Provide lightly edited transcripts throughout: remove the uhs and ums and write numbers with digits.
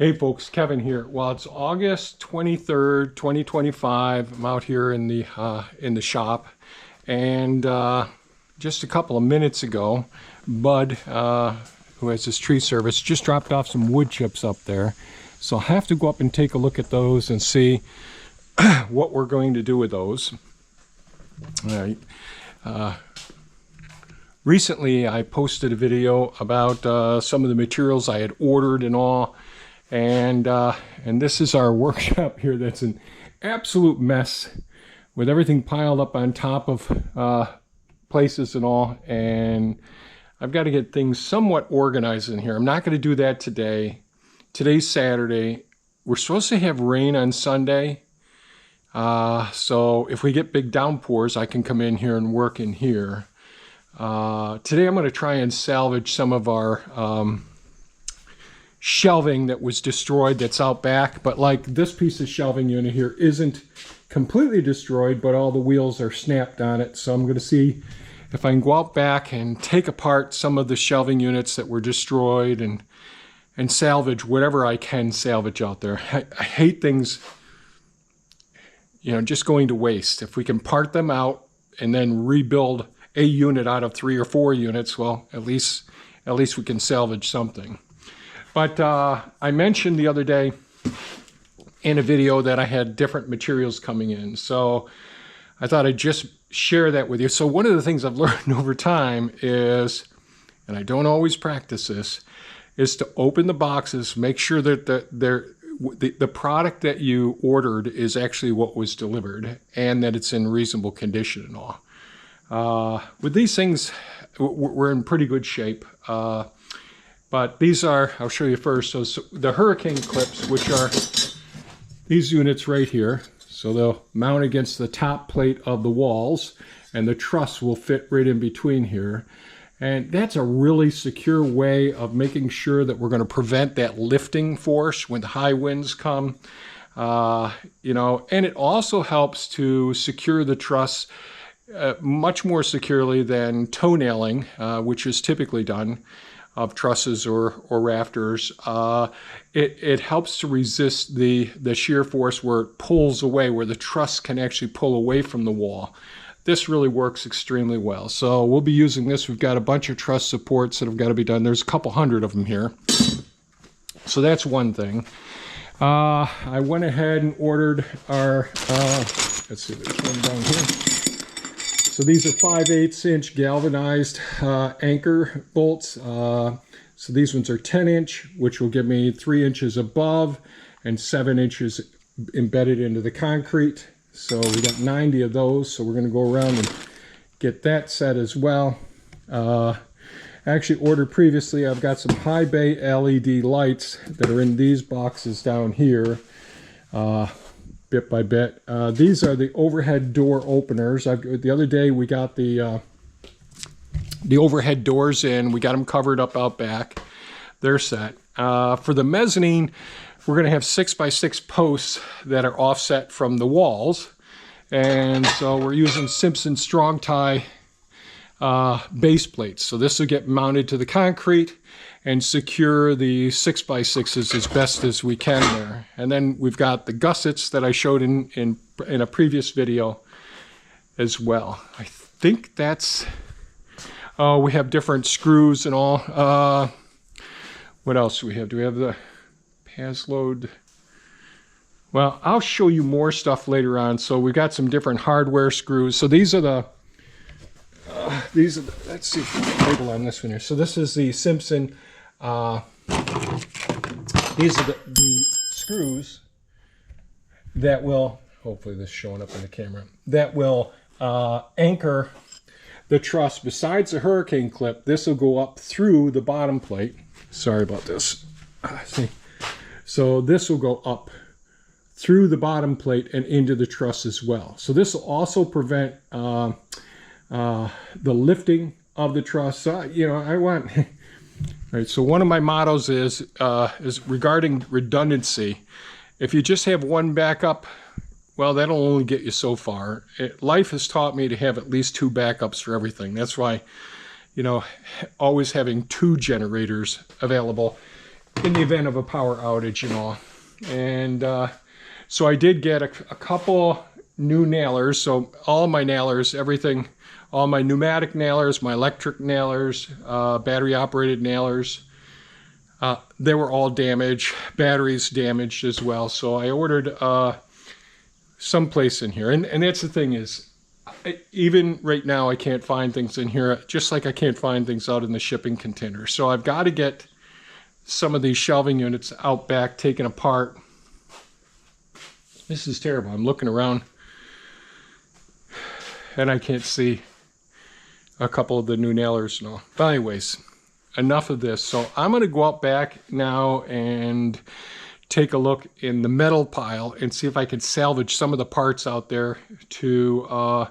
Hey folks, Kevin here. Well, it's August 23rd, 2025. I'm out here in the shop, and just a couple of minutes ago, Bud, who has this tree service, just dropped off some wood chips up there. So I'll have to go up and take a look at those and see what we're going to do with those. All right. Recently, I posted a video about some of the materials I had ordered and all. And this is our workshop here that's an absolute mess with everything piled up on top of places and all. And I've got to get things somewhat organized in here. I'm not going to do that today. Today's Saturday. We're supposed to have rain on Sunday. So if we get big downpours, I can come in here and work in here. Today I'm going to try and salvage some of our shelving that was destroyed that's out back, but like this piece of shelving unit here isn't completely destroyed, but all the wheels are snapped on it. So I'm going to see if I can go out back and take apart some of the shelving units that were destroyed and salvage whatever I can salvage out there. I hate things, you know, just going to waste. If we can part them out and then rebuild a unit out of 3 or 4 units, well, at least we can salvage something. But I mentioned the other day in a video that I had different materials coming in. So I thought I'd just share that with you. So one of the things I've learned over time is, and I don't always practice this, is to open the boxes, make sure that the product that you ordered is actually what was delivered and that it's in reasonable condition and all. With these things, we're in pretty good shape. But these are, I'll show you first, so the hurricane clips, which are these units right here. So they'll mount against the top plate of the walls, and the truss will fit right in between here. And that's a really secure way of making sure that we're going to prevent that lifting force when the high winds come. You know, and it also helps to secure the truss much more securely than toe nailing, which is typically done of trusses or rafters. It helps to resist the shear force where it pulls away, where the truss can actually pull away from the wall. This really works extremely well. So we'll be using this. We've got a bunch of truss supports that have got to be done. There's a couple hundred of them here. So that's one thing. I went ahead and ordered our, let's see, there's one down here. So these are 5/8 inch galvanized anchor bolts. So these ones are 10 inch, which will give me 3 inches above and 7 inches embedded into the concrete. So we got 90 of those. So we're going to go around and get that set as well. I actually ordered previously, I've got some high bay LED lights that are in these boxes down here. Bit by bit. These are the overhead door openers. The other day we got the overhead doors in. We got them covered up out back. They're set. For the mezzanine, we're going to have 6x6 posts that are offset from the walls. And so we're using Simpson strong tie base plates. So this will get mounted to the concrete and secure the 6x6s as best as we can there. And then we've got the gussets that I showed in a previous video as well. I think that's, we have different screws and all. What else do we have? Do we have the pass load? Well, I'll show you more stuff later on. So we've got some different hardware screws. So these are the, let's see if we can label on this one here. So this is the Simpson, these are the screws that will, hopefully this is showing up in the camera, that will anchor the truss. Besides the hurricane clip, this will go up through the bottom plate. Sorry about this. See. So this will go up through the bottom plate and into the truss as well. So this will also prevent the lifting of the truss. You know, I want, right, so one of my mottos is regarding redundancy. If you just have one backup, well, that'll only get you so far. Life has taught me to have at least 2 backups for everything. That's why, you know, always having 2 generators available in the event of a power outage and all. And so I did get a couple new nailers. So all my nailers, everything, all my pneumatic nailers, my electric nailers, battery operated nailers, they were all damaged. Batteries damaged as well. So I ordered someplace in here. And that's the thing is, even right now I can't find things in here, just like I can't find things out in the shipping container. So I've got to get some of these shelving units out back taken apart. This is terrible. I'm looking around and I can't see a couple of the new nailers and all. But anyways, enough of this. So I'm going to go out back now and take a look in the metal pile and see if I can salvage some of the parts out there to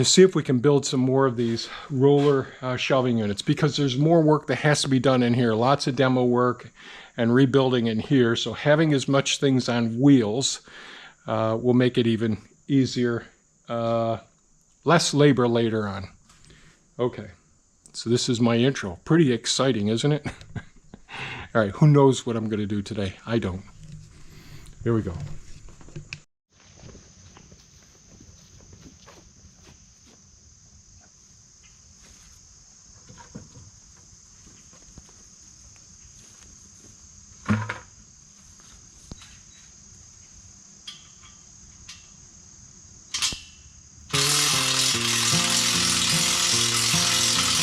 see if we can build some more of these roller shelving units, because there's more work that has to be done in here. Lots of demo work and rebuilding in here. So having as much things on wheels will make it even easier. Less labor later on. Okay, so this is my intro. Pretty exciting, isn't it? All right, who knows what I'm going to do today? I don't. Here we go.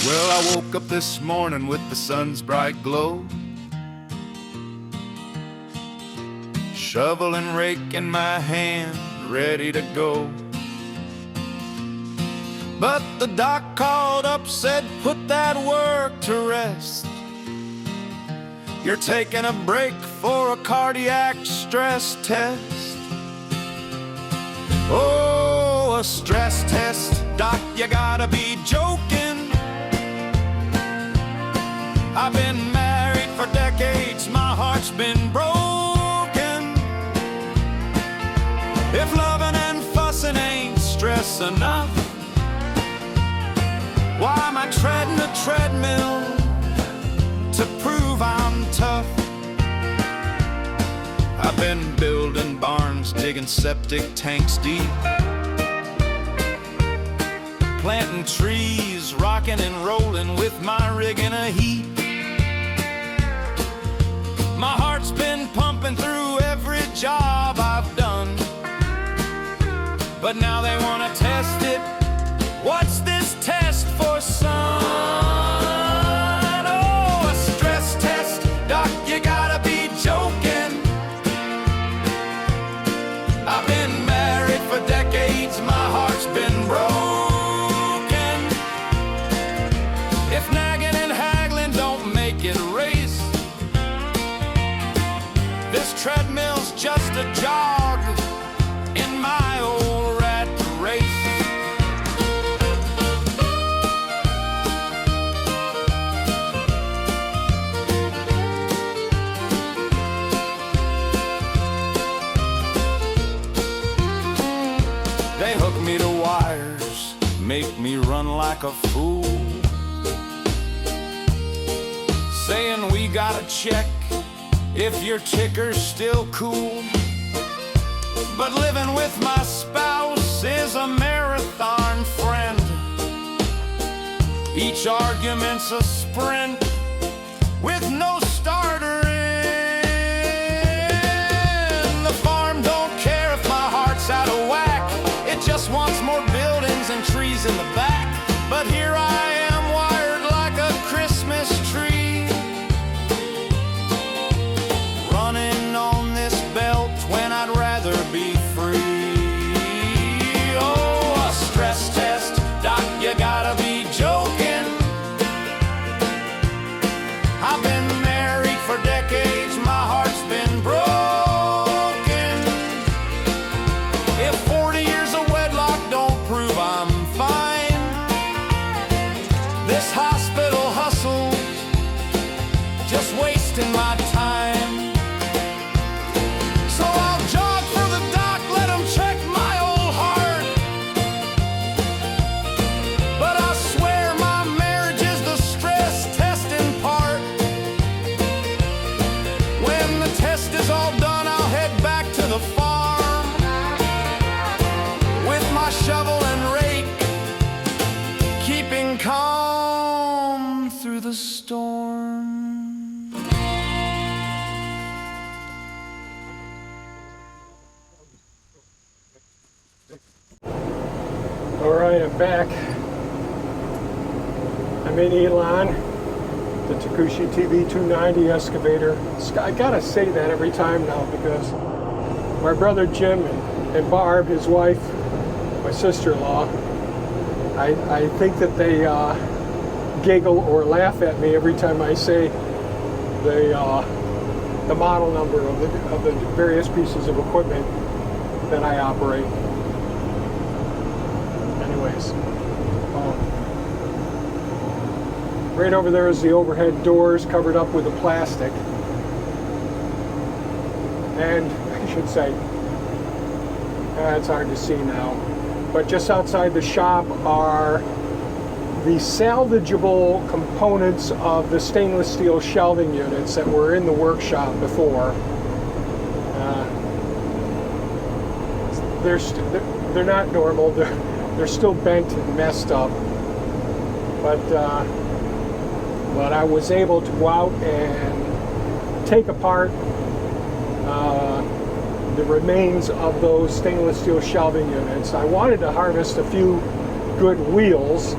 Well, I woke up this morning with the sun's bright glow, shovel and rake in my hand, ready to go. But the doc called up, said put that work to rest. You're taking a break for a cardiac stress test. Oh, a stress test, doc, you gotta be joking. I've been married for decades, my heart's been broken. If loving and fussing ain't stress enough, why am I treading a treadmill to prove I'm tough? I've been building barns, digging septic tanks deep, planting trees, rocking and rolling with my rig in a heap. My heart's been pumping through every job I've done, but now they want to test it. What's this test for, son? Oh, a stress test, doc, you gotta be joking. I've been married for decades, my heart's been broken. If nagging and haggling don't make it race, this treadmill's just a jog in my old rat race. They hook me to wires, make me run like a fool, saying we gotta check if your ticker's still cool. But living with my spouse is a marathon friend. Each argument's a sprint with no starter in. The farm don't care if my heart's out of whack, it just wants more buildings and trees in the back. But here I am, wired like a Christmas tree, running on this belt when I'd rather be free. Oh, a stress test, doc, you gotta be joking. I've been married for decades, my heart's been broken. If 40 years of wedlock don't prove I'm fine, this hospital hustle's just wasting my time. So I'll jog for the doc, let him check my old heart. But I swear my marriage is the stress test in part. back. I'm in Elon, the Takushi TV290 excavator. I gotta say that every time now because my brother Jim and Barb, his wife, my sister-in-law, I think that they giggle or laugh at me every time I say the model number of the various pieces of equipment that I operate. Anyways, right over there is the overhead doors covered up with the plastic. And I should say, it's hard to see now, but just outside the shop are the salvageable components of the stainless steel shelving units that were in the workshop before. They're not normal. They're still bent and messed up. But I was able to go out and take apart the remains of those stainless steel shelving units. I wanted to harvest a few good wheels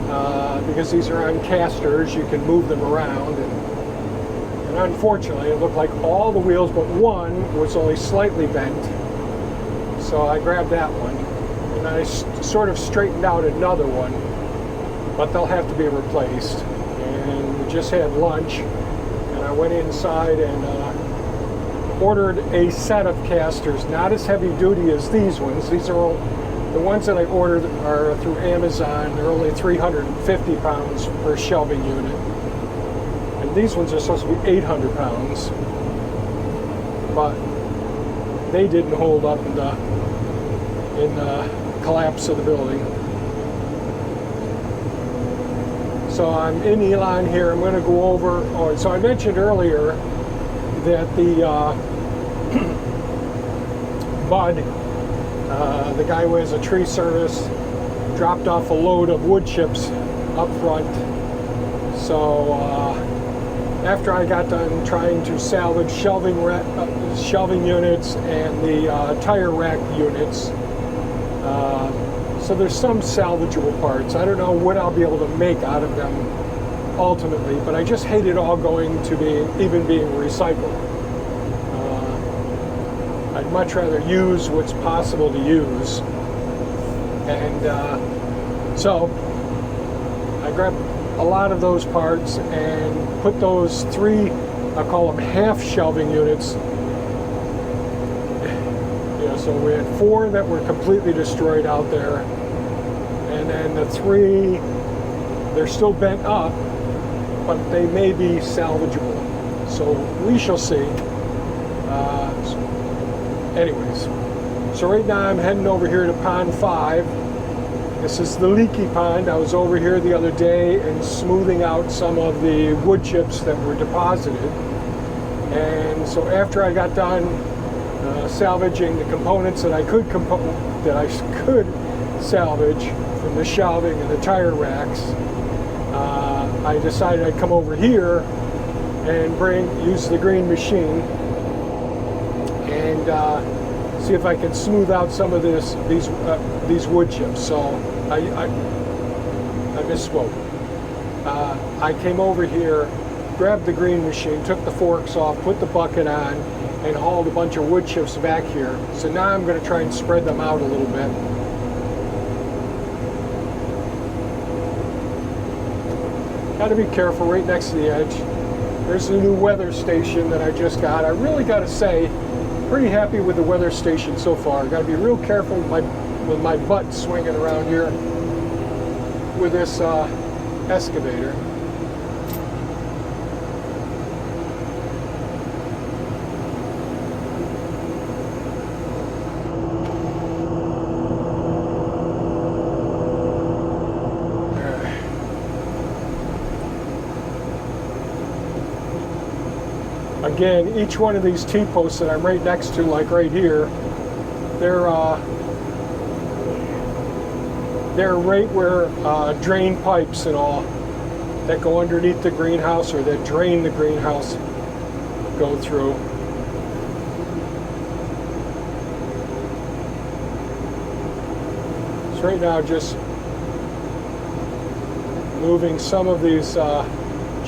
because these are on casters. You can move them around, and unfortunately it looked like all the wheels but one was only slightly bent, so I grabbed that one and I sort of straightened out another one, but they'll have to be replaced. And we just had lunch and I went inside and ordered a set of casters, not as heavy duty as these ones. These are all, the ones that I ordered are through Amazon. They're only 350 pounds per shelving unit. And these ones are supposed to be 800 pounds. But they didn't hold up in the collapse of the building. So I'm in Elon here. I'm going to go over, so I mentioned earlier that the Bud, the guy who has a tree service, dropped off a load of wood chips up front. So after I got done trying to salvage shelving units and the tire rack units, so there's some salvageable parts. I don't know what I'll be able to make out of them ultimately, but I just hate it all going to even being recycled. I'd much rather use what's possible to use. And so I grabbed a lot of those parts and put those three, I call them half shelving units. Yeah, so we had 4 that were completely destroyed out there, and then the 3, they're still bent up, but they may be salvageable. So we shall see. Anyways, so right now I'm heading over here to Pond 5. This is the leaky pond. I was over here the other day and smoothing out some of the wood chips that were deposited. And so after I got done salvaging the components that I could salvage from the shelving and the tire racks, I decided I'd come over here and use the green machine and see if I can smooth out some of these wood chips. So I misspoke. I came over here, grabbed the green machine, took the forks off, put the bucket on, and hauled a bunch of wood chips back here. So now I'm going to try and spread them out a little bit. Got to be careful right next to the edge. There's the new weather station that I just got. I really got to say, pretty happy with the weather station so far. Got to be real careful with my butt swinging around here with this excavator. Again, each one of these T-posts that I'm right next to, like right here, they're right where drain pipes and all that go underneath the greenhouse or that drain the greenhouse go through. So right now, just moving some of these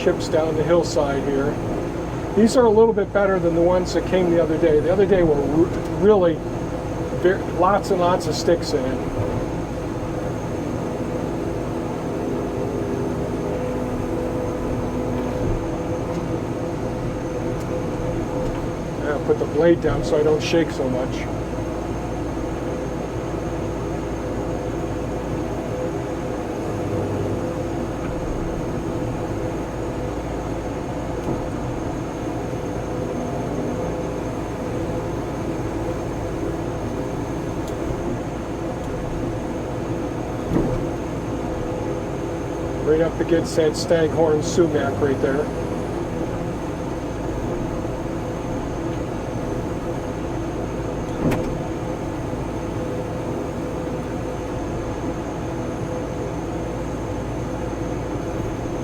chips down the hillside here. These are a little bit better than the ones that came the other day. The other day were really lots and lots of sticks in it. I'll put the blade down so I don't shake so much. Right up against that staghorn sumac right there.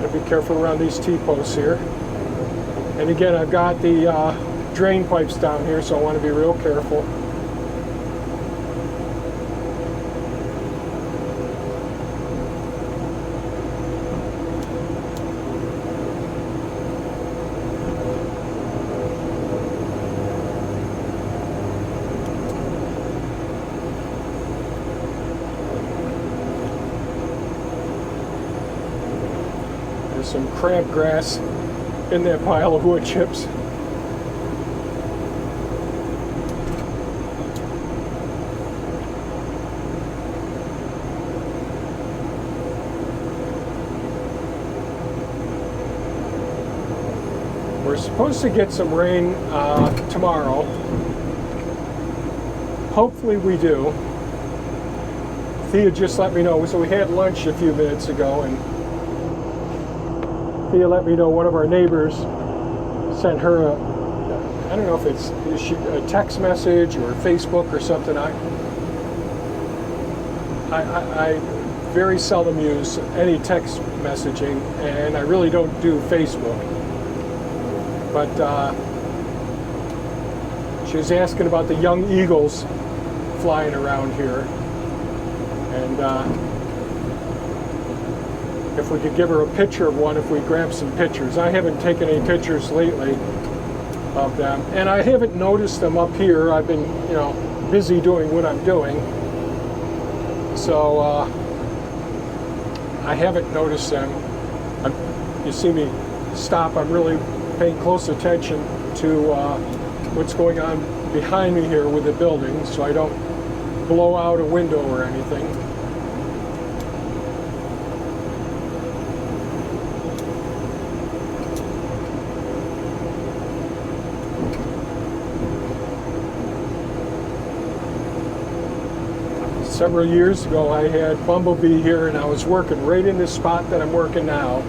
Gotta be careful around these T-posts here. And again, I've got the drain pipes down here, so I want to be real careful. There's some crabgrass in that pile of wood chips. We're supposed to get some rain tomorrow. Hopefully we do. Thea just let me know. So we had lunch a few minutes ago, and Thea let me know one of our neighbors sent her I don't know if it's a text message or Facebook or something. I very seldom use any text messaging, and I really don't do Facebook. But she was asking about the young eagles flying around here, and if we could give her a picture of one, if we grab some pictures. I haven't taken any pictures lately of them, and I haven't noticed them up here. I've been, busy doing what I'm doing, so I haven't noticed them. You see me stop. I'm really paying close attention to what's going on behind me here with the building, so I don't blow out a window or anything. Several years ago, I had bumblebee here, and I was working right in this spot that I'm working now,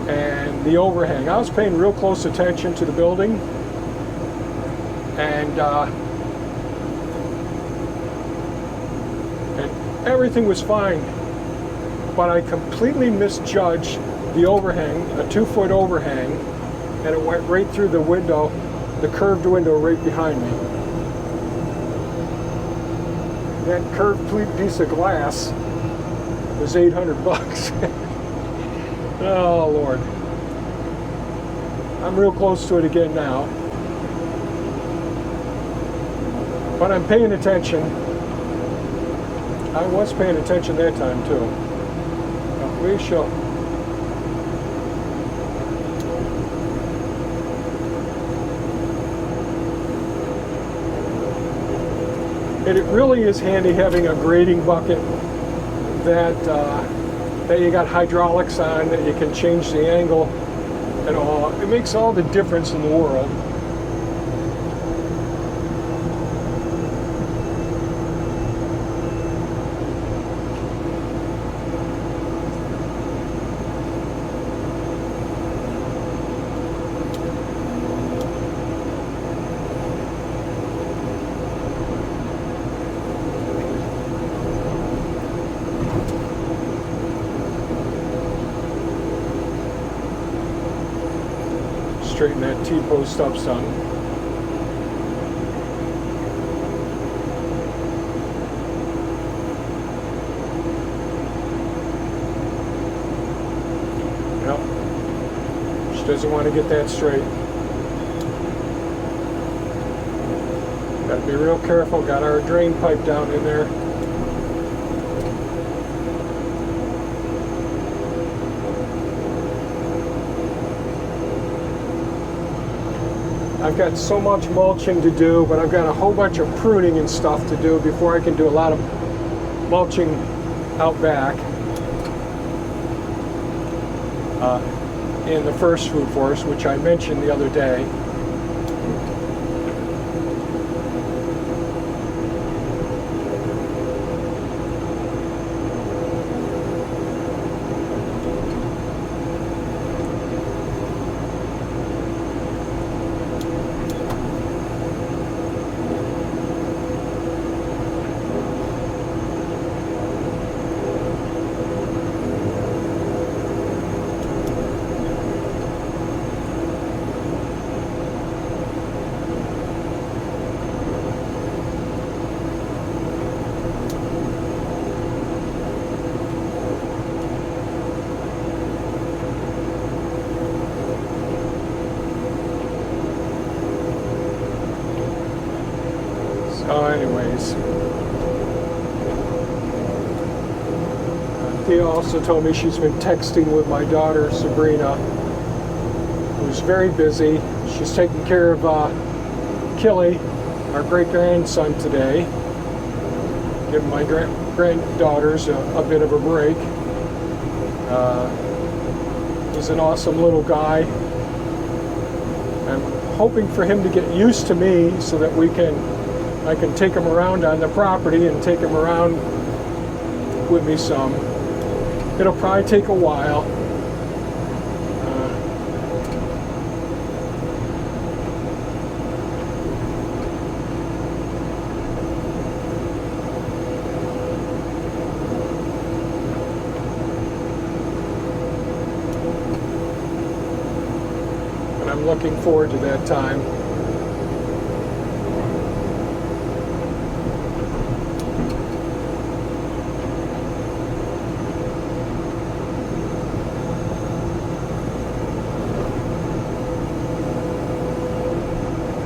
and the overhang. I was paying real close attention to the building, and everything was fine, but I completely misjudged the overhang, a 2-foot overhang, and it went right through the window, the curved window right behind me. That curved piece of glass was $800. Oh Lord. I'm real close to it again now. But I'm paying attention. I was paying attention that time too. But we shall. And it really is handy having a grading bucket that you got hydraulics on, that you can change the angle and all. It makes all the difference in the world. Straighten that T-post up some. I want to get that straight. Got to be real careful. Got our drain pipe down in there. I've got so much mulching to do, but I've got a whole bunch of pruning and stuff to do before I can do a lot of mulching out back in the first food forest, which I mentioned the other day. So anyways, Thea also told me she's been texting with my daughter Sabrina, who's very busy. She's taking care of Killy, our great-grandson, today. Giving my granddaughters a bit of a break. He's an awesome little guy. I'm hoping for him to get used to me so that I can take him around on the property and take him around with me some. It'll probably take a while. But I'm looking forward to that time.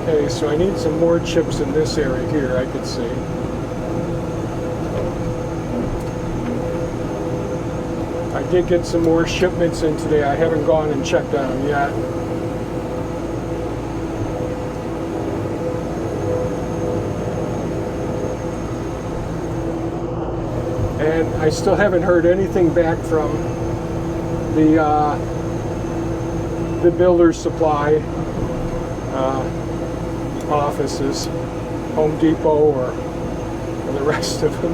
Okay, so I need some more chips in this area here, I could see. I did get some more shipments in today. I haven't gone and checked on them yet. And I still haven't heard anything back from the builder's supply offices, Home Depot or the rest of them.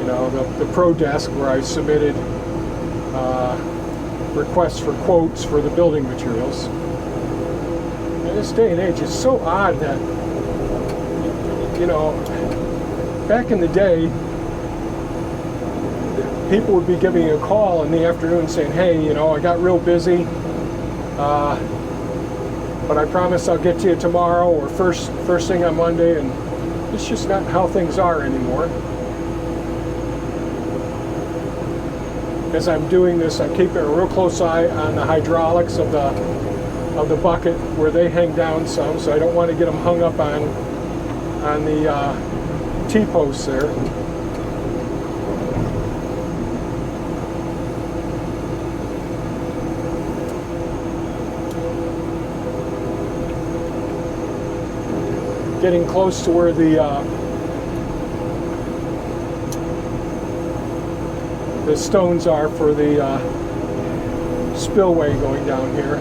You know, the Pro Desk where I submitted requests for quotes for the building materials. In this day and age, it's so odd that, you know, back in the day, people would be giving you a call in the afternoon saying, hey, you know, I got real busy, but I promise I'll get to you tomorrow or first thing on Monday, and it's just not how things are anymore. As I'm doing this, I'm keeping a real close eye on the hydraulics of the bucket where they hang down some, so I don't want to get them hung up on the T-posts there. Getting close to where the stones are for the spillway going down here.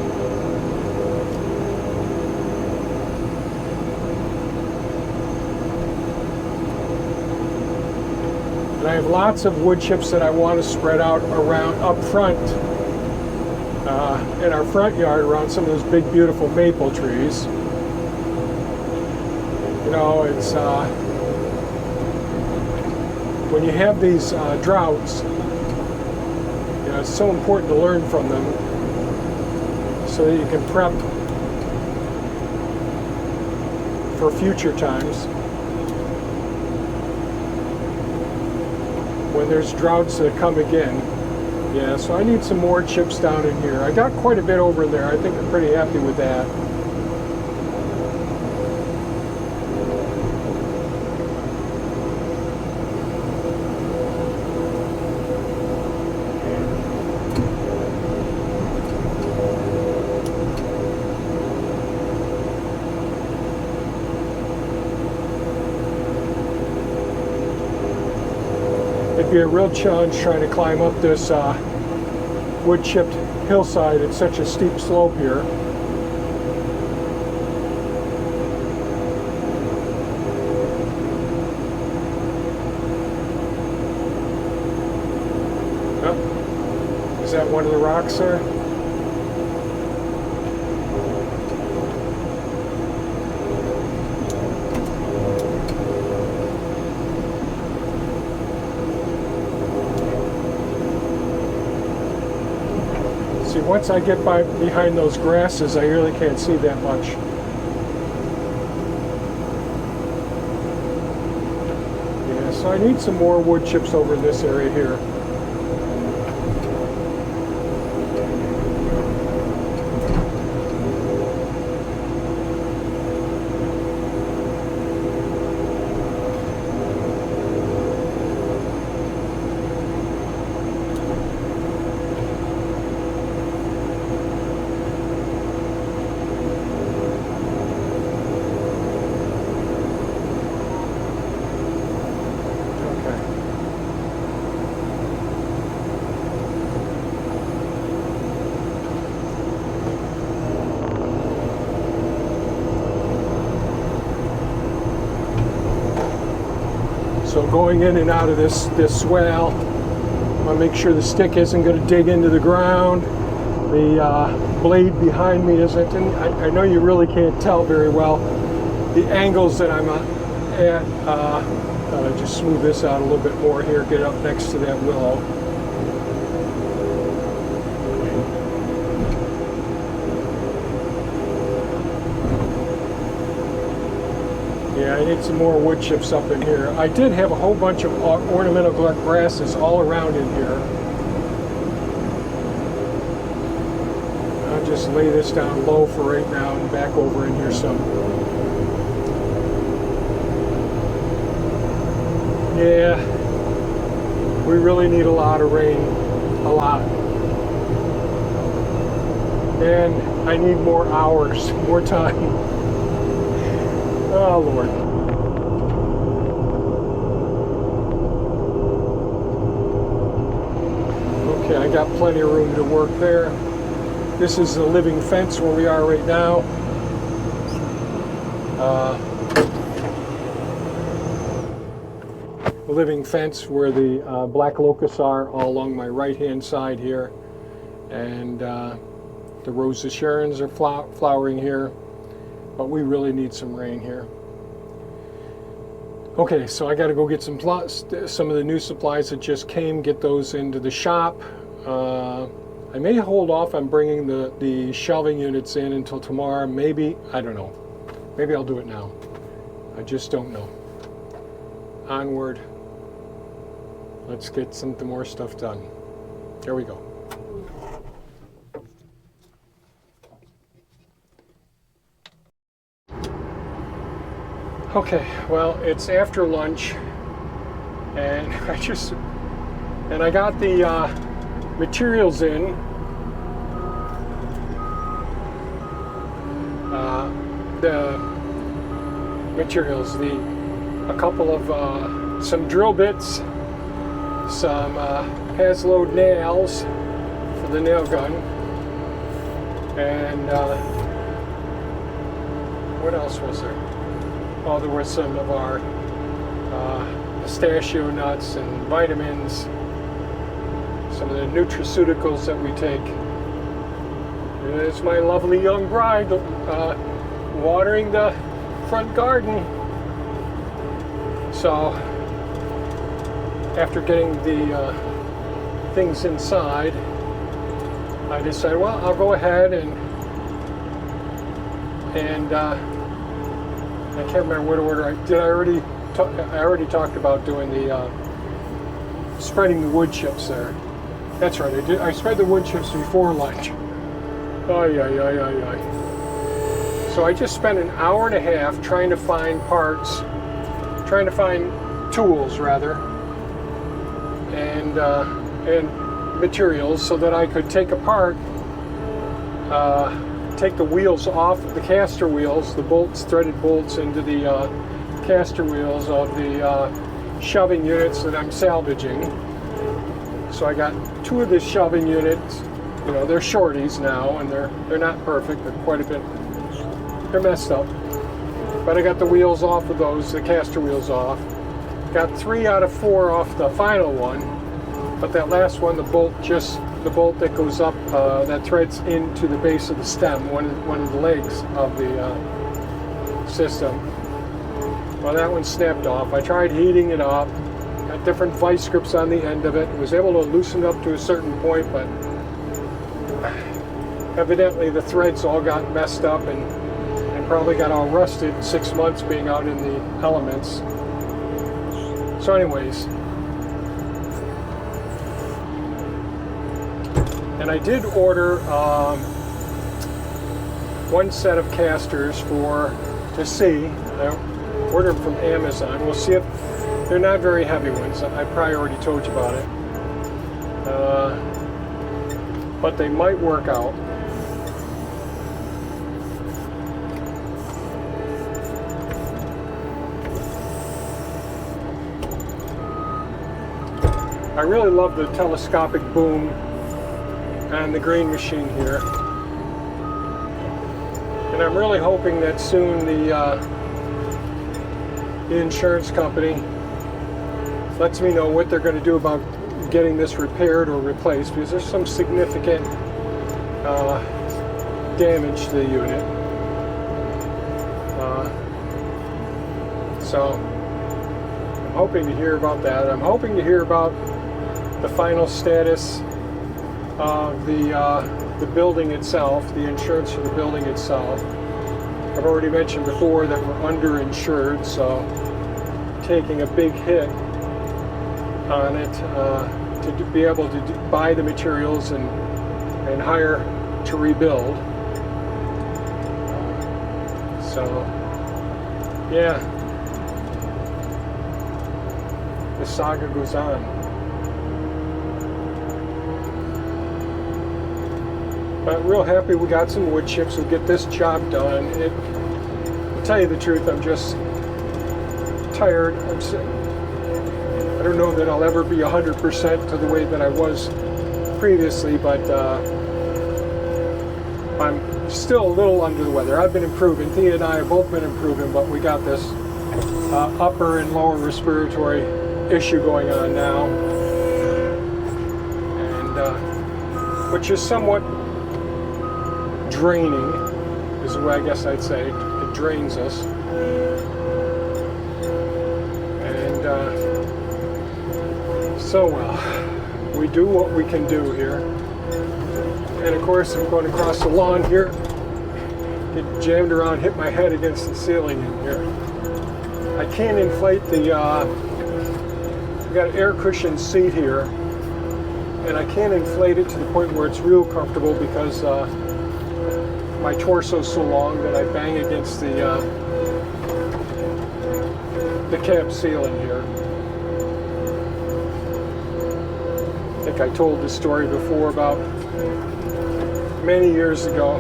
And I have lots of wood chips that I want to spread out around up front in our front yard around some of those big beautiful maple trees. You know, it's when you have these droughts, you know, it's so important to learn from them so that you can prep for future times. When there's droughts that come again, Yeah, so I need some more chips down in here. I got quite a bit over there. I think I'm pretty happy with that. It'd be a real challenge trying to climb up this wood chipped hillside. It's such a steep slope here. Oh, is that one of the rocks there? See, once I get behind those grasses, I really can't see that much. Yeah, so I need some more wood chips over in this area here. So going in and out of this swale, I want to make sure the stick isn't going to dig into the ground. The blade behind me isn't, and I know you really can't tell very well the angles that I'm at. Thought I'd just smooth this out a little bit more here, get up next to that willow. Yeah, I need some more wood chips up in here. I did have a whole bunch of ornamental grasses all around in here. I'll just lay this down low for right now and back over in here some. Yeah, we really need a lot of rain, a lot. And I need more hours, more time. Oh, Lord. Okay, I got plenty of room to work there. This is the living fence where we are right now. The living fence where the black locusts are all along my right-hand side here. And the Rose of Sharon's are flowering here. But we really need some rain here. Okay, so I got to go get some of the new supplies that just came, get those into the shop. I may hold off on bringing the shelving units in until tomorrow. Maybe, I don't know. Maybe I'll do it now. I just don't know. Onward. Let's get some more stuff done. Here we go. Okay, well, it's after lunch, and I got the materials in. The materials, a couple of some drill bits, some Hasload nails for the nail gun, and what else was there? Oh, there were some of our pistachio nuts and vitamins, some of the nutraceuticals that we take. There's my lovely young bride watering the front garden. So, after getting the things inside, I decided, well, I'll go ahead and I can't remember what order I already talked about doing the spreading the wood chips there. That's right, I spread the wood chips before lunch. Ay, ay, ay, ay, ay. So I just spent an hour and a half trying to find parts, trying to find tools rather, and materials so that I could take apart, take the wheels off, the caster wheels, the bolts, threaded bolts into the caster wheels of the shoving units that I'm salvaging. So I got two of the shoving units. You know, they're shorties now, and they're not perfect. They're quite a bit, they're messed up. But I got the wheels off of those, the caster wheels off. Got 3 out of 4 off the final one. But that last one, the bolt that goes up, that threads into the base of the stem, one of the legs of the system. Well, that one snapped off. I tried heating it up. Got different vice grips on the end of it. Was able to loosen it up to a certain point, but evidently the threads all got messed up and probably got all rusted 6 months being out in the elements. So anyways, and I did order one set of casters to see. I ordered them from Amazon. We'll see if they're not very heavy ones. I probably already told you about it. But they might work out. I really love the telescopic boom on the grain machine here. And I'm really hoping that soon the insurance company lets me know what they're going to do about getting this repaired or replaced, because there's some significant damage to the unit. So I'm hoping to hear about that. I'm hoping to hear about the final status of the building itself, the insurance for the building itself. I've already mentioned before that we're underinsured, so taking a big hit on it to be able to buy the materials and hire to rebuild. So yeah, the saga goes on. But real happy we got some wood chips. We'll get this job done. To tell you the truth, I'm just tired. I don't know that I'll ever be 100% to the way that I was previously, but I'm still a little under the weather. I've been improving. Thea and I have both been improving, but we got this upper and lower respiratory issue going on now, and which is somewhat draining, is the way I guess I'd say. It drains us. And so we do what we can do here. And of course I'm going across the lawn here, get jammed around, hit my head against the ceiling in here. I can't inflate the, I've got an air cushion seat here, and I can't inflate it to the point where it's real comfortable because my torso's so long that I bang against the cab ceiling here. I think I told this story before about many years ago.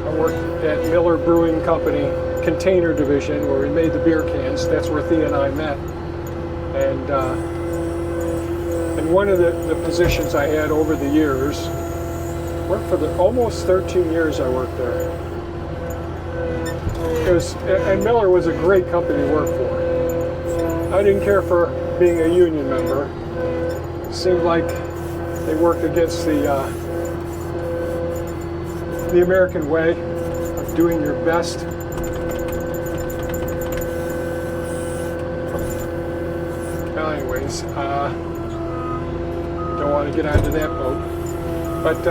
I worked at Miller Brewing Company container division where we made the beer cans. That's where Thea and I met. And one of the positions I had over the years, worked for almost 13 years I worked there. And Miller was a great company to work for. I didn't care for being a union member. It seemed like they worked against the American way of doing your best. Anyways, don't want to get onto that boat. But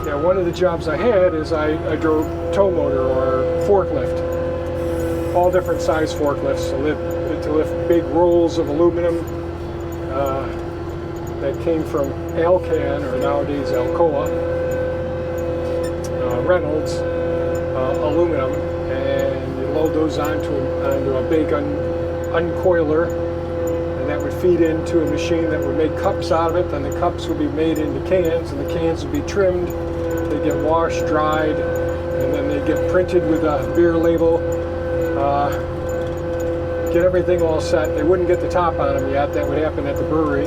yeah, one of the jobs I had is I drove tow motor or forklift, all different size forklifts to lift big rolls of aluminum, that came from Alcan, or nowadays Alcoa, Reynolds aluminum, and you load those onto a big uncoiler, and that would feed into a machine that would make cups out of it. Then the cups would be made into cans, and the cans would be trimmed. They get washed, dried, and then they get printed with a beer label. Get everything all set. They wouldn't get the top on them yet. That would happen at the brewery.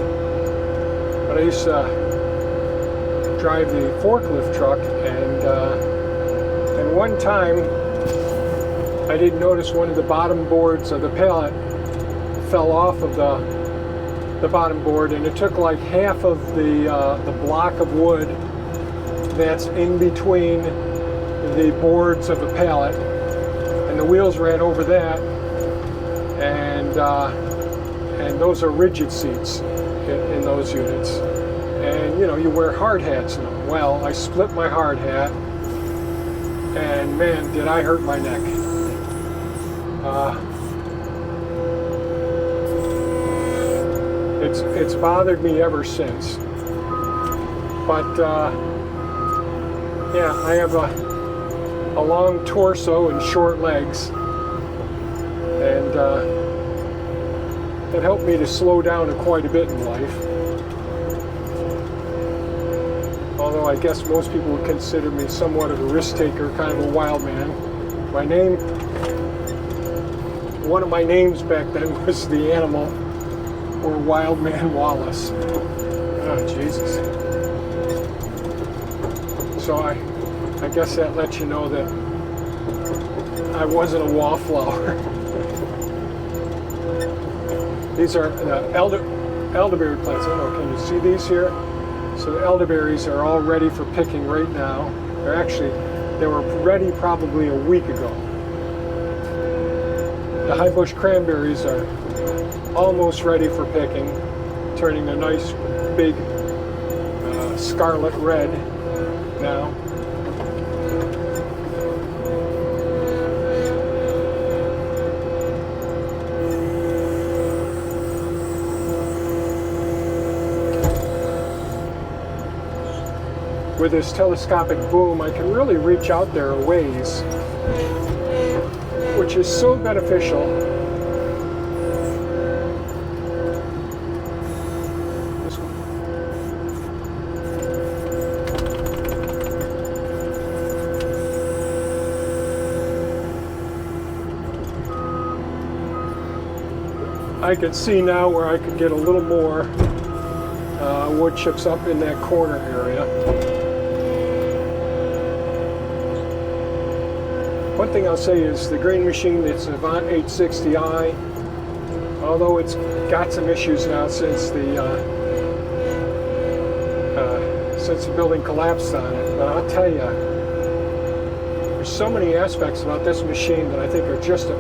But I used to drive the forklift truck, and one time I didn't notice one of the bottom boards of the pallet fell off of the bottom board, and it took like half of the block of wood that's in between the boards of the pallet, and the wheels ran over that, and those are rigid seats in those units, and you wear hard hats in them. Well, I split my hard hat, and man, did I hurt my neck. It's bothered me ever since, but yeah, I have a long torso and short legs, and it helped me to slow down quite a bit in life. Although I guess most people would consider me somewhat of a risk taker, kind of a wild man. One of my names back then was the Animal, or Wild Man Wallace. Oh, Jesus. So I guess that lets you know that I wasn't a wallflower. These are the elderberry plants. I don't know, can you see these here? So the elderberries are all ready for picking right now. They were ready probably a week ago. The high bush cranberries are almost ready for picking, turning a nice big scarlet red now. With this telescopic boom, I can really reach out there a ways, which is so beneficial. I could see now where I could get a little more wood chips up in that corner area. One thing I'll say is the grain machine, it's Avant 860i, although it's got some issues now since the building collapsed on it. But I'll tell you, there's so many aspects about this machine that I think are just a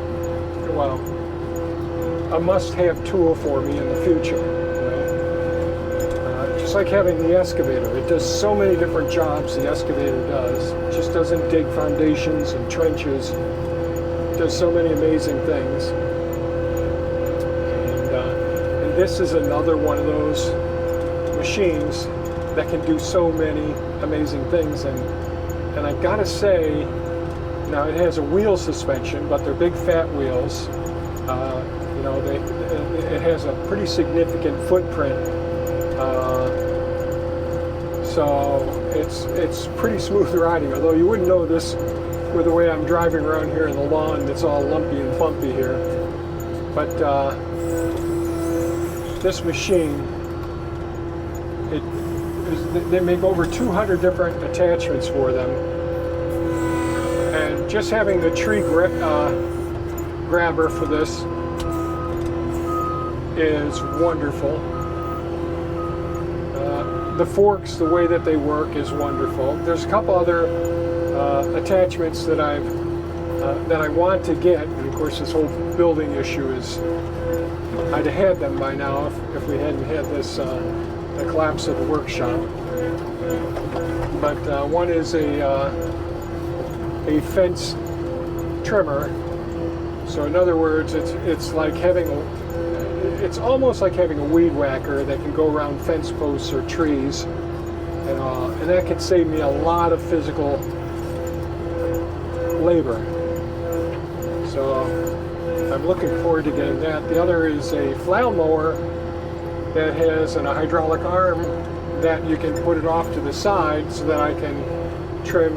must-have tool for me in the future. Just like having the excavator. It does so many different jobs, the excavator does. It just doesn't dig foundations and trenches. It does so many amazing things. And this is another one of those machines that can do so many amazing things. And I've got to say, now it has a wheel suspension, but they're big fat wheels. It has a pretty significant footprint. So it's pretty smooth riding, although you wouldn't know this with the way I'm driving around here in the lawn. It's all lumpy and bumpy here. But this machine, they make over 200 different attachments for them. And just having the tree grabber for this is wonderful. The forks, the way that they work is wonderful. There's a couple other attachments that I want to get, and of course this whole building issue is, I'd have had them by now if we hadn't had this the collapse of the workshop. But one is a fence trimmer. So in other words, it's like having it's almost like having a weed whacker that can go around fence posts or trees, and that could save me a lot of physical labor. So I'm looking forward to getting that. The other is a flail mower that has a hydraulic arm that you can put it off to the side so that I can trim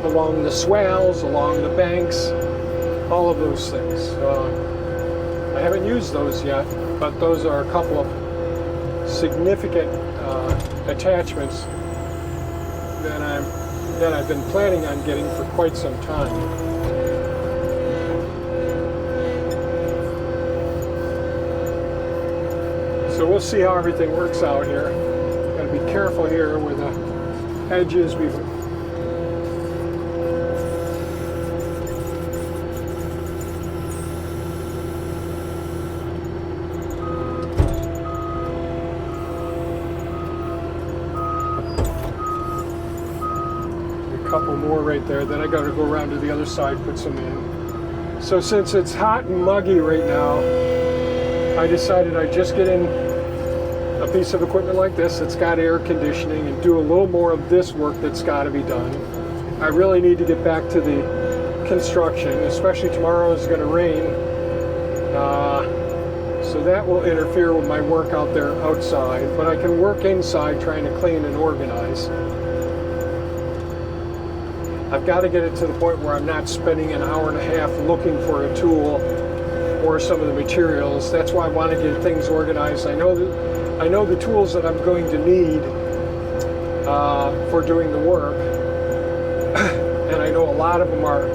along the swales, along the banks, all of those things. I haven't used those yet, but those are a couple of significant attachments that I've been planning on getting for quite some time. So we'll see how everything works out here. Gotta be careful here with the edges. A couple more right there. Then I gotta go around to the other side, put some in. So since it's hot and muggy right now, I decided I'd just get in a piece of equipment like this that's got air conditioning and do a little more of this work that's got to be done. I really need to get back to the construction, especially tomorrow is going to rain, so that will interfere with my work out there outside, but I can work inside trying to clean and organize. I've got to get it to the point where I'm not spending an hour and a half looking for a tool or some of the materials. That's why I want to get things organized. I know the tools that I'm going to need for doing the work, and I know a lot of them are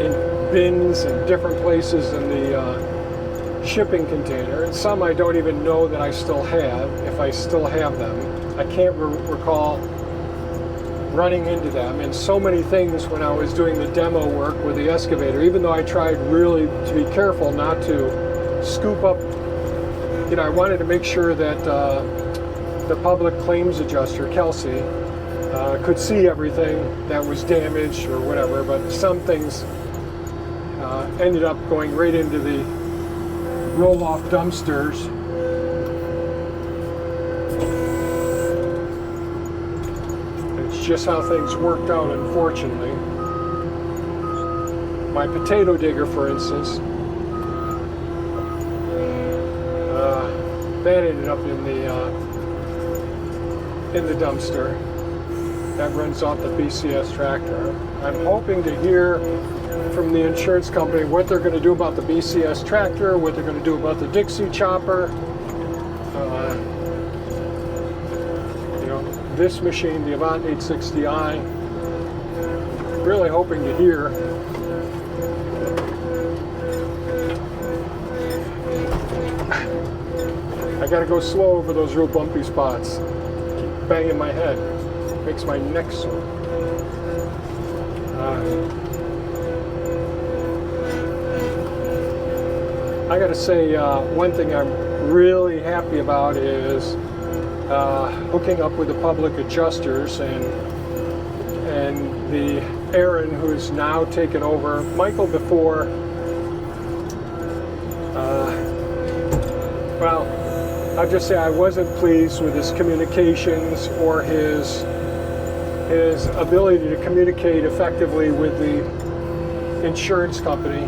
in bins and different places in the shipping container, and some I don't even know that I still have, if I still have them. I can't recall running into them, and so many things when I was doing the demo work with the excavator, even though I tried really to be careful not to scoop up. I wanted to make sure that the public claims adjuster, Kelsey, could see everything that was damaged or whatever, but some things ended up going right into the roll-off dumpsters. It's just how things worked out, unfortunately. My potato digger, for instance, that ended up in the dumpster. That runs off the BCS tractor. I'm hoping to hear from the insurance company what they're going to do about the BCS tractor, what they're going to do about the Dixie chopper. This machine, the Avant 860i. Really hoping to hear. I gotta go slow over those real bumpy spots. Keep banging my head. Makes my neck sore. I gotta say, one thing I'm really happy about is hooking up with the public adjusters and the Aaron, who's now taken over. Michael before, well, I'll just say I wasn't pleased with his communications or his ability to communicate effectively with the insurance company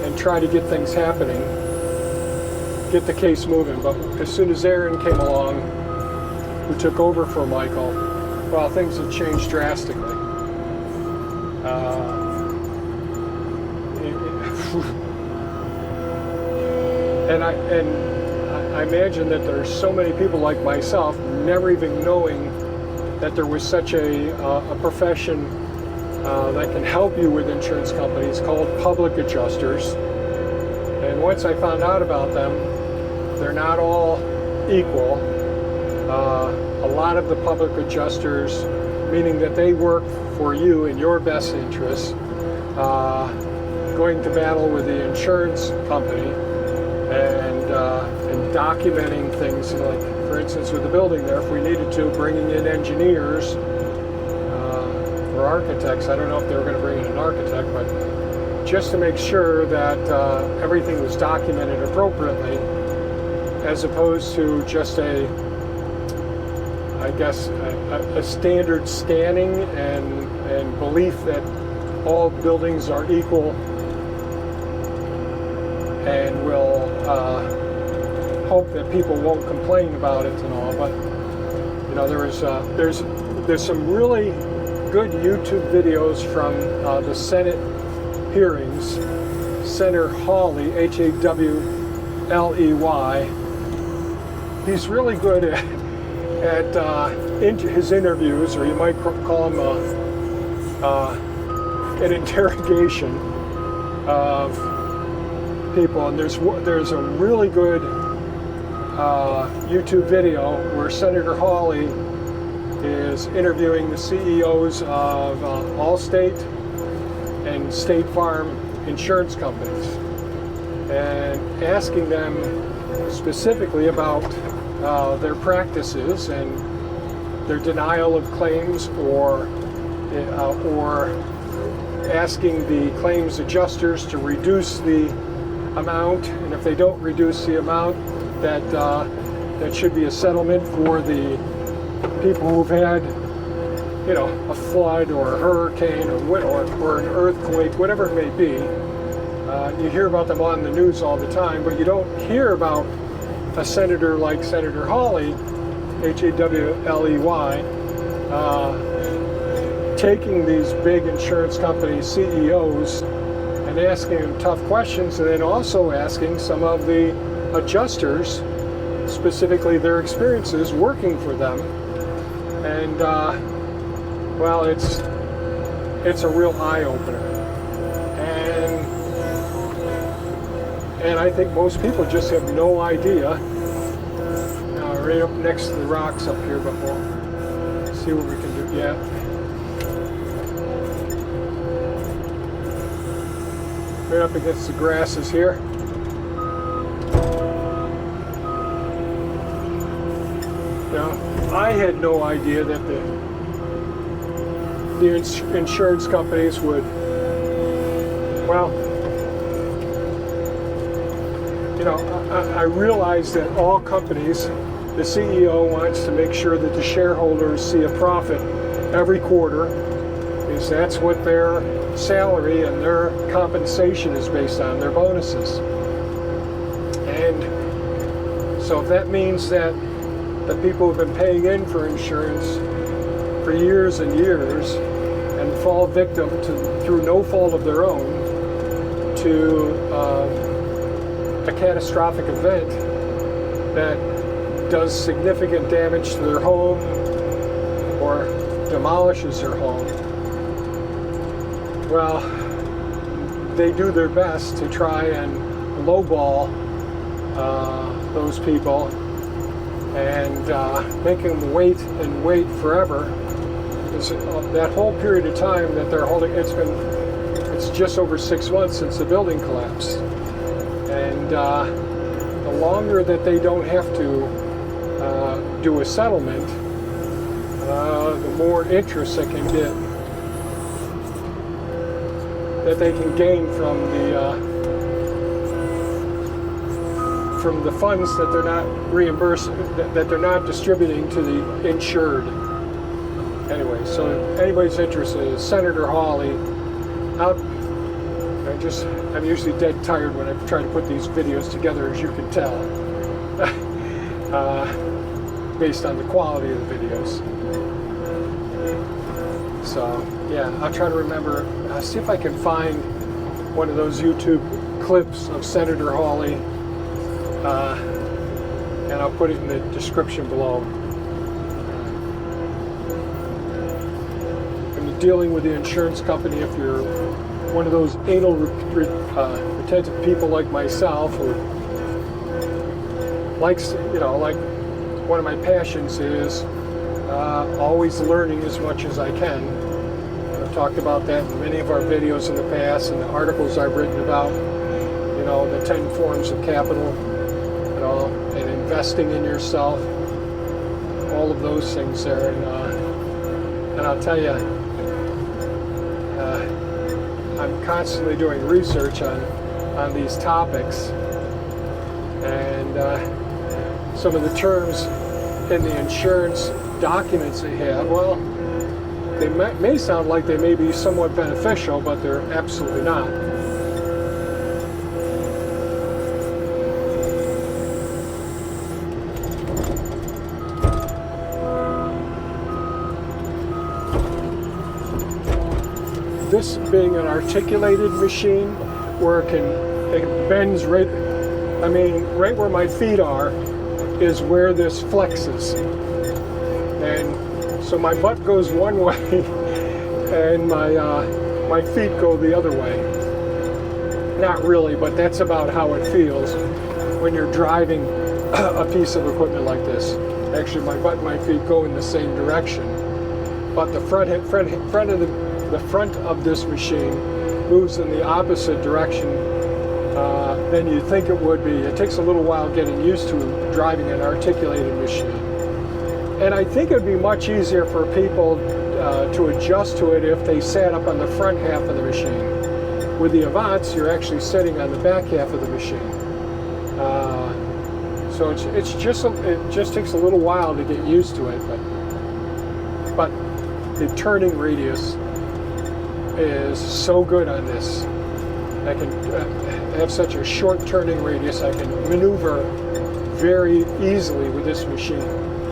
and try to get things happening, get the case moving. But as soon as Aaron came along, who took over for Michael, well, things have changed drastically. And I imagine that there's so many people like myself never even knowing that there was such a profession that can help you with insurance companies called public adjusters. And once I found out about them, they're not all equal. A lot of the public adjusters, meaning that they work for you in your best interest, going to battle with the insurance company and documenting things, like for instance with the building there, if we needed to, bringing in engineers or architects. I don't know if they were going to bring in an architect, but just to make sure that everything was documented appropriately, as opposed to just a standard scanning and belief that all buildings are equal and will hope that people won't complain about it and all. But you know, there's some really good YouTube videos from the Senate hearings. Senator Hawley, Hawley, he's really good at his interviews, or you might call him an interrogation of people. And there's a really good YouTube video where Senator Hawley is interviewing the CEOs of Allstate and State Farm insurance companies and asking them specifically about their practices and their denial of claims, or asking the claims adjusters to reduce the amount, and if they don't reduce the amount, that should be a settlement for the people who've had, you know, a flood or a hurricane or an earthquake, whatever it may be. You hear about them on the news all the time, but you don't hear about a senator like Senator Hawley, Hawley, taking these big insurance company CEOs and asking them tough questions, and then also asking some of the adjusters, specifically their experiences working for them. And well, it's a real eye-opener, and I think most people just have no idea. Right up next to the rocks up here, but we'll see what we can do. Yeah. Right up against the grasses here. Now, I had no idea that the insurance companies would, well, you know, I realized that all companies, the CEO wants to make sure that the shareholders see a profit every quarter, because that's what their salary and their compensation is based on, their bonuses. And so if that means that the people who've been paying in for insurance for years and years and fall victim to, through no fault of their own, to a catastrophic event that does significant damage to their home or demolishes their home, well, they do their best to try and lowball those people and make them wait and wait forever. Because that whole period of time that they're holding, it's just over 6 months since the building collapsed. And the longer that they don't have to do a settlement, the more interest they can get, that they can gain from the funds that they're not reimbursing, that they're not distributing to the insured. Anyway, so if anybody's interested in Senator Hawley, I'm usually dead tired when I try to put these videos together, as you can tell, based on the quality of the videos. So yeah, I'll try to remember, see if I can find one of those YouTube clips of Senator Hawley, and I'll put it in the description below. When you're dealing with the insurance company, if you're one of those anal retentive people like myself, who likes, you know, like one of my passions is always learning as much as I can. I've talked about that in many of our videos in the past and the articles I've written about, you know, the 10 forms of capital, you know, and investing in yourself, all of those things there. And I'll tell you, I'm constantly doing research on these topics, and some of the terms in the insurance documents they have, well, they may sound like they may be somewhat beneficial, but they're absolutely not. This being an articulated machine where it bends right, I mean, right where my feet are is where this flexes. And so my butt goes one way and my feet go the other way. Not really, but that's about how it feels when you're driving a piece of equipment like this. Actually, my butt and my feet go in the same direction, but the front of this machine moves in the opposite direction than you think it would be. It takes a little while getting used to driving an articulated machine. And I think it would be much easier for people to adjust to it if they sat up on the front half of the machine. With the Avants, you're actually sitting on the back half of the machine. So it just takes a little while to get used to it, but the turning radius is so good on this. I can have such a short turning radius. I can maneuver very easily with this machine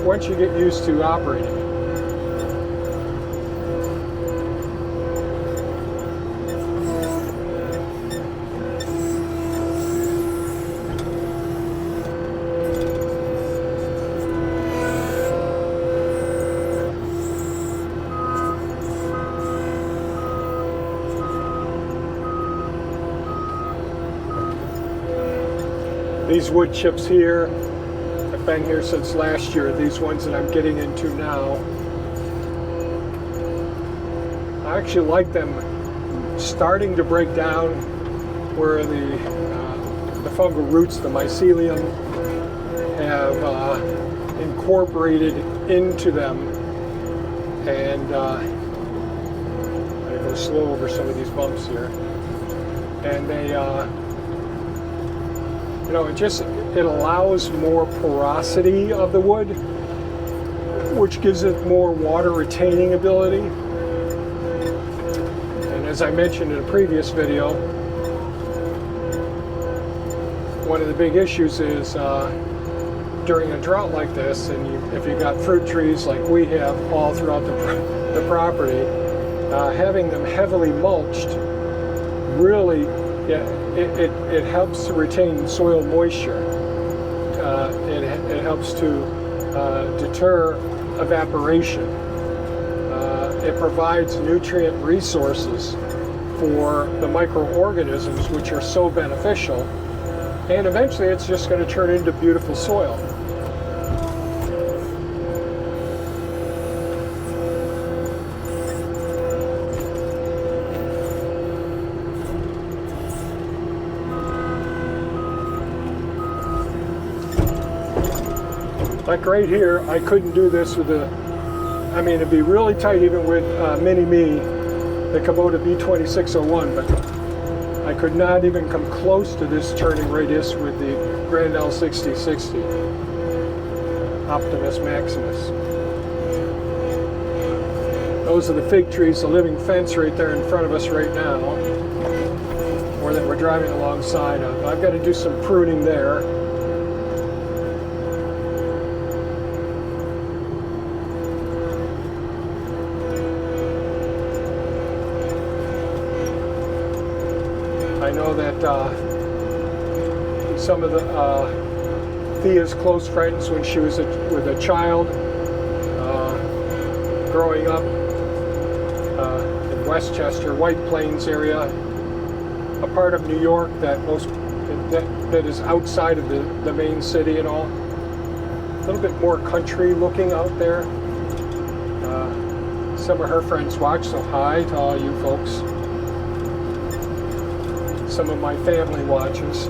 once you get used to operating it. These wood chips here, I've been here since last year. These ones that I'm getting into now, I actually like them starting to break down where the fungal roots, the mycelium, have incorporated into them. And I'm going to go slow over some of these bumps here. And they, you know, it allows more porosity of the wood, which gives it more water retaining ability. And as I mentioned in a previous video, one of the big issues is during a drought like this, and if you've got fruit trees like we have all throughout the property, having them heavily mulched really, it helps to retain soil moisture. It helps to deter evaporation. It provides nutrient resources for the microorganisms, which are so beneficial. And eventually it's just going to turn into beautiful soil. Like right here, I couldn't do this with I mean, it'd be really tight even with Mini-Me, the Kubota B2601, but I could not even come close to this turning radius with the Grand L6060 Optimus Maximus. Those are the fig trees, the living fence right there in front of us right now, or that we're driving alongside of. I've got to do some pruning there. I know that some of Thea's close friends, when she was with a child, growing up in Westchester, White Plains area, a part of New York that is outside of the main city and all, a little bit more country looking out there. Some of her friends watch, so hi to all you folks. Some of my family watches,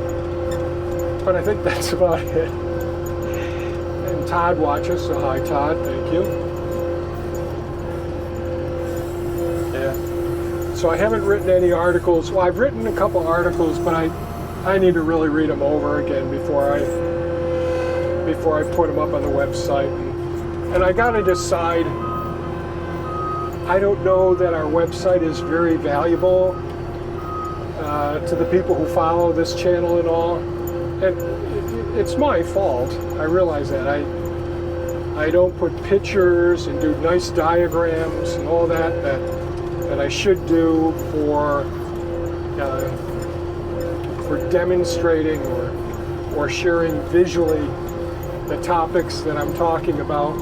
but I think that's about it. And Todd watches, so hi Todd, thank you. Yeah, So I haven't written any articles. Well, I've written a couple articles, but I need to really read them over again before I put them up on the website. And I got to decide. I don't know that our website is very valuable to the people who follow this channel and all. And it's my fault. I realize that. I don't put pictures and do nice diagrams and all that I should do for demonstrating or sharing visually the topics that I'm talking about.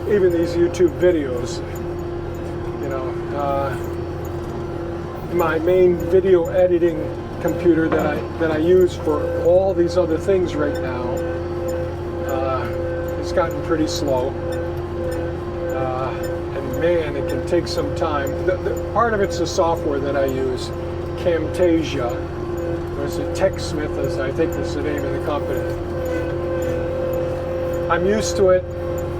Even these YouTube videos, you know, my main video editing computer that I use for all these other things right now has gotten pretty slow. And man, it can take some time. The part of it's the software that I use, Camtasia. There's a TechSmith, as I think is the name of the company. I'm used to it.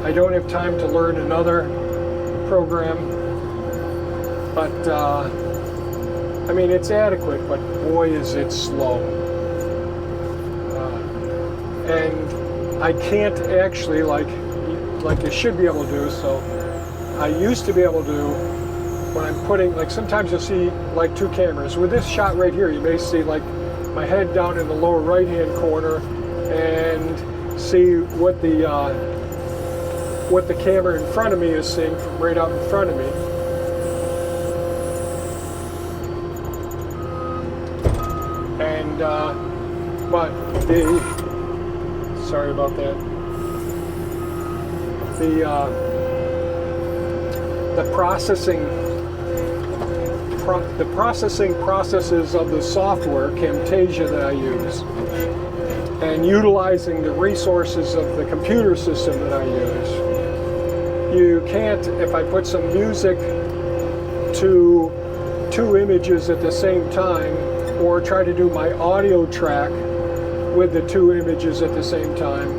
I don't have time to learn another program, but I mean, it's adequate, but boy is it slow. And I can't actually, like you should be able to do, so I used to be able to do, when I'm putting, like sometimes you'll see like two cameras. With this shot right here, you may see like my head down in the lower right hand corner and see what the camera in front of me is seeing from right out in front of me. And but sorry about that. The processing processes of the software Camtasia that I use, and utilizing the resources of the computer system that I use. You can't, if I put some music to two images at the same time, or try to do my audio track with the two images at the same time.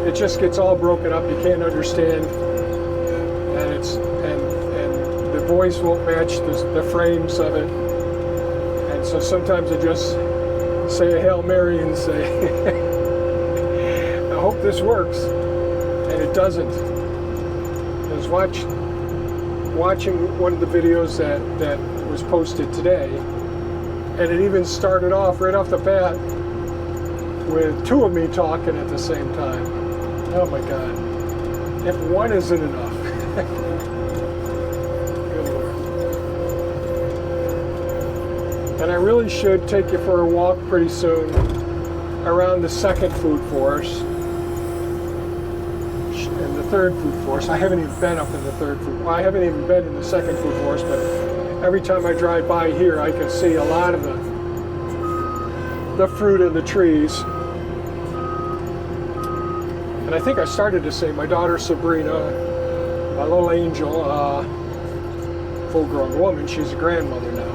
It just gets all broken up. You can't understand, and and the voice won't match the frames of it. And so sometimes I just say a Hail Mary and say, I hope this works, and it doesn't. I was watching one of the videos that was posted today, and it even started off right off the bat with two of me talking at the same time. Oh my God. If one isn't enough. Good Lord. And I really should take you for a walk pretty soon around the second food forest and the third food forest. I haven't even been up in the third food. Well, I haven't even been in the second food forest, but every time I drive by here, I can see a lot of the fruit in the trees. And I think I started to say my daughter Sabrina, my little angel, full-grown woman, she's a grandmother now.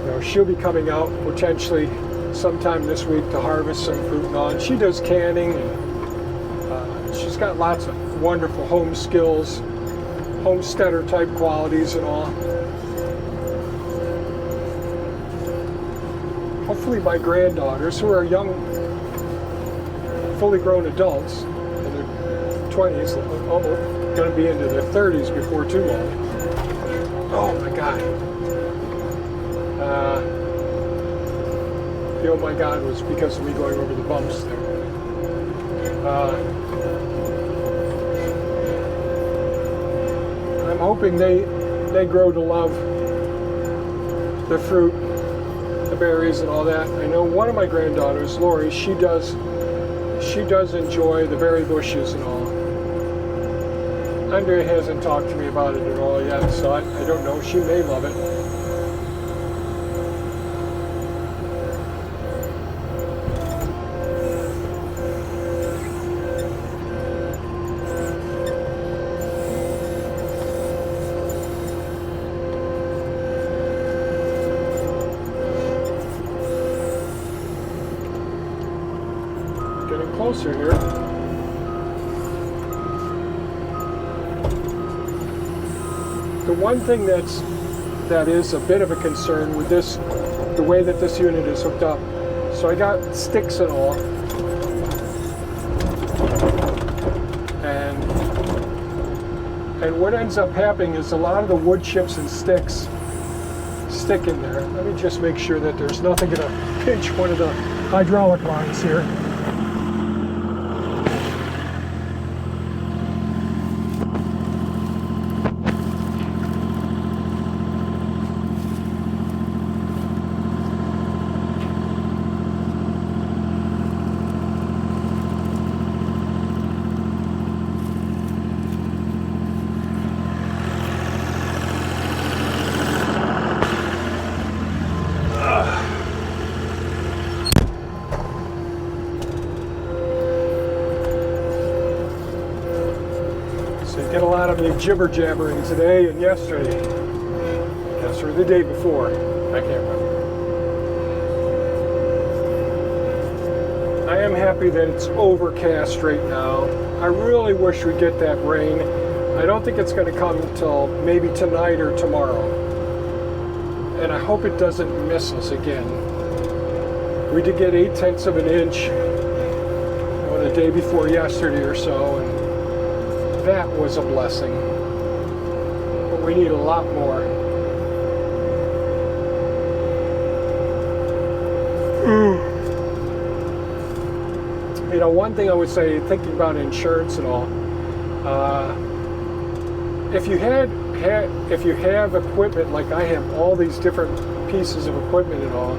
You know, she'll be coming out potentially sometime this week to harvest some fruit and all. And she does canning, and she's got lots of wonderful home skills, homesteader type qualities and all. Hopefully my granddaughters, who are young, fully grown adults in their 20s, almost going to be into their 30s before too long. Oh my God. The oh my God was because of me going over the bumps there. I'm hoping they grow to love the fruit, the berries and all that. I know one of my granddaughters, Lori, she does enjoy the berry bushes and all. Andre hasn't talked to me about it at all yet, so I don't know. She may love it. Getting closer here. The one thing that is a bit of a concern with this, the way that this unit is hooked up. So I got sticks and all, and what ends up happening is a lot of the wood chips and sticks stick in there. Let me just make sure that there's nothing going to pinch one of the hydraulic lines here. Get a lot of me jibber jabbering today and yesterday. Yes, or the day before. I can't remember. I am happy that it's overcast right now. I really wish we'd get that rain. I don't think it's going to come until maybe tonight or tomorrow. And I hope it doesn't miss us again. We did get 0.8 of an inch the day before yesterday or so, and that was a blessing, but we need a lot more. You know, one thing I would say, thinking about insurance and all, if you have equipment like I have, all these different pieces of equipment and all,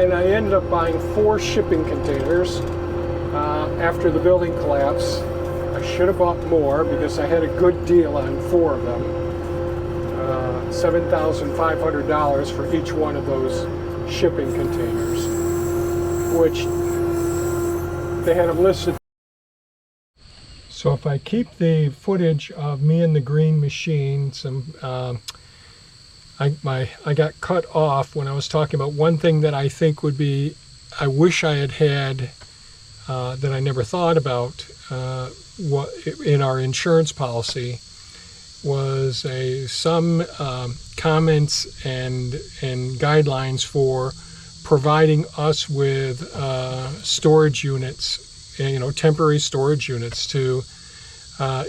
and I ended up buying 4 shipping containers after the building collapse. I should have bought more because I had a good deal on 4 of them. $7,500 for each one of those shipping containers, which they had them listed. So if I keep the footage of me and the green machine, I got cut off when I was talking about one thing that I think would be, I wish I had that I never thought about what in our insurance policy was some comments and guidelines for providing us with storage units, temporary storage units to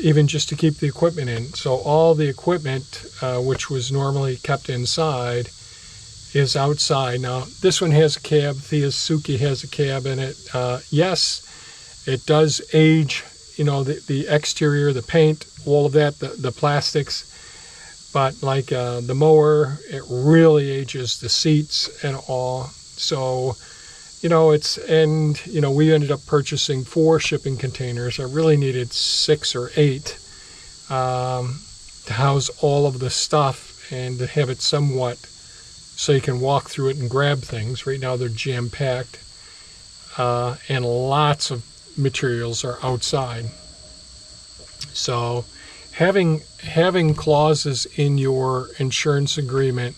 even just to keep the equipment in. So all the equipment which was normally kept inside is outside. Now this one has a cab. Suki has a cab in it. Yes, it does age, the exterior, the paint, all of that, the plastics. But like the mower, it really ages the seats and all. So, we ended up purchasing 4 shipping containers. I really needed 6 or 8 to house all of the stuff and to have it somewhat so you can walk through it and grab things. Right now they're jam-packed, and lots of materials are outside. So having clauses in your insurance agreement,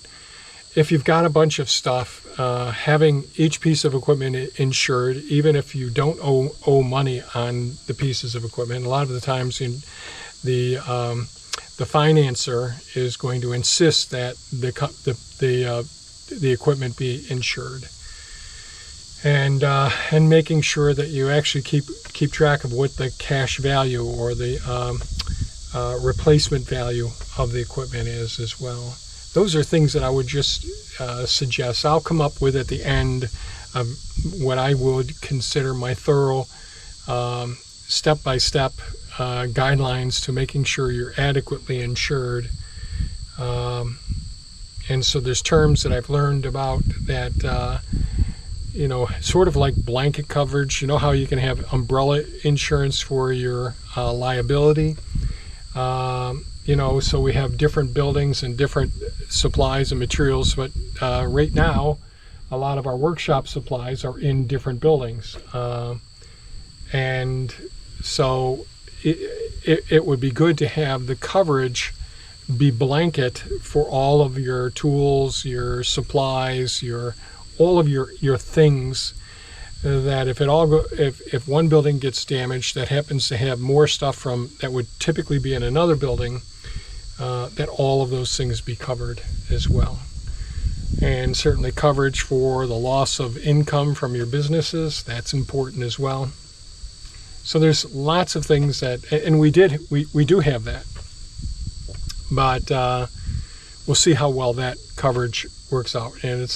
if you've got a bunch of stuff, having each piece of equipment insured, even if you don't owe money on the pieces of equipment, a lot of the times the financer is going to insist that the equipment be insured, and making sure that you actually keep track of what the cash value or the replacement value of the equipment is as well. Those are things that I would just suggest. I'll come up with at the end of what I would consider my thorough step-by-step guidelines to making sure you're adequately insured. And so there's terms that I've learned about that, sort of like blanket coverage. You know how you can have umbrella insurance for your liability? So we have different buildings and different supplies and materials, but right now a lot of our workshop supplies are in different buildings, and so it would be good to have the coverage be blanket for all of your tools, your supplies, all of your things, that if one building gets damaged that happens to have more stuff from that would typically be in another building, that all of those things be covered as well. And certainly coverage for the loss of income from your businesses, that's important as well. So there's lots of things that, and we do have that, but we'll see how well that coverage works out. And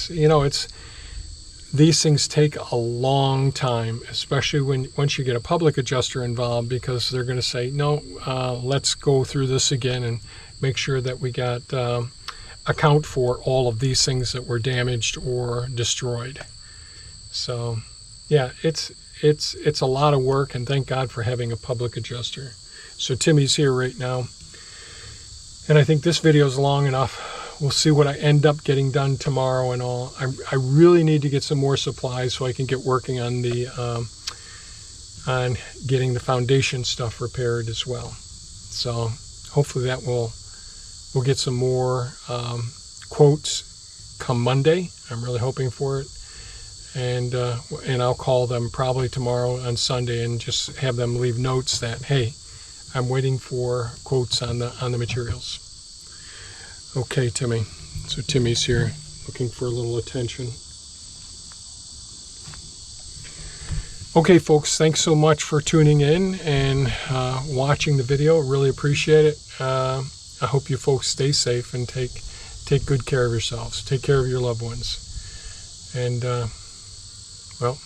these things take a long time, especially once you get a public adjuster involved, because they're going to say, no, let's go through this again and make sure that we got account for all of these things that were damaged or destroyed. So yeah, it's a lot of work, and thank God for having a public adjuster. So Timmy's here right now, and I think this video is long enough. We'll see what I end up getting done tomorrow and all. I really need to get some more supplies so I can get working on on getting the foundation stuff repaired as well. So hopefully that we'll get some more quotes come Monday. I'm really hoping for it. And I'll call them probably tomorrow on Sunday and just have them leave notes that, hey, I'm waiting for quotes on the materials. Okay, Timmy. So Timmy's here looking for a little attention. Okay, folks, thanks so much for tuning in and watching the video. Really appreciate it. I hope you folks stay safe and take good care of yourselves. Take care of your loved ones. And, well,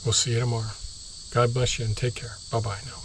we'll see you tomorrow. God bless you and take care. Bye-bye now.